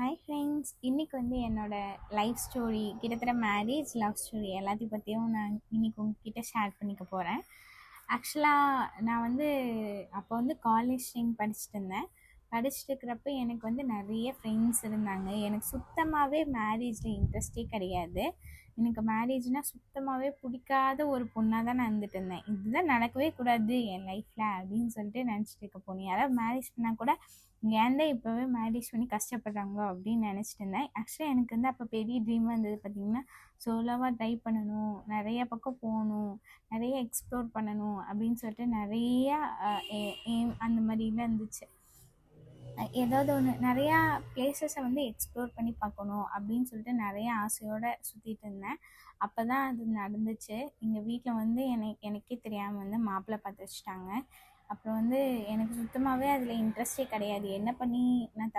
Hi friends, இன்றைக்கி என்னோட life story, கிட்டத்தட்ட மேரேஜ் லவ் ஸ்டோரி எல்லாத்தையும் பற்றியும் நான் இன்றைக்கி உங்ககிட்ட ஷேர் பண்ணிக்க போகிறேன். ஆக்சுவலாக நான் அப்போ காலேஜ் டைம் படிச்சுட்டு இருந்தேன். படிச்சுட்டு இருக்கிறப்ப எனக்கு நிறைய ஃப்ரெண்ட்ஸ் இருந்தாங்க. எனக்கு சுத்தமாகவே மேரேஜில் இன்ட்ரெஸ்டே கிடையாது. எனக்கு மேரேஜ்னால் சுத்தமாகவே பிடிக்காத ஒரு பொண்ணாக தான் நான் இருந்துட்டு இருந்தேன். இதுதான் நடக்கவே கூடாது என் லைஃப்பில் அப்படின்னு சொல்லிட்டு நினச்சிட்டு இருக்க பொண்ணு. யாராவது மேரேஜ் பண்ணால் கூட ஏன் தான் இப்போவே மேரேஜ் பண்ணி கஷ்டப்படுறாங்களோ அப்படின்னு நினச்சிட்டு இருந்தேன். ஆக்சுவலாக எனக்கு அப்போ பெரிய ட்ரீமாக இருந்தது பார்த்திங்கன்னா, சோலோவாக ட்ரை பண்ணணும், நிறைய பக்கம் போகணும், நிறைய எக்ஸ்ப்ளோர் பண்ணணும் அப்படின்னு சொல்லிட்டு நிறையா எய்ம் அந்த மாதிரிலாம் இருந்துச்சு. ஏதாவது ஒன்று நிறையா பிளேசஸை எக்ஸ்ப்ளோர் பண்ணி பார்க்கணும் அப்படின்னு சொல்லிட்டு நிறைய ஆசையோடு சுற்றிட்டு இருந்தேன். அப்போ தான் அது நடந்துச்சு. எங்கள் வீட்டில் எனக்கே தெரியாமல் மாப்பிள்ளை பார்த்து வச்சுட்டாங்க. அப்புறம் எனக்கு சுத்தமாகவே அதில் இன்ட்ரெஸ்டே கிடையாது. என்ன பண்ணி நான்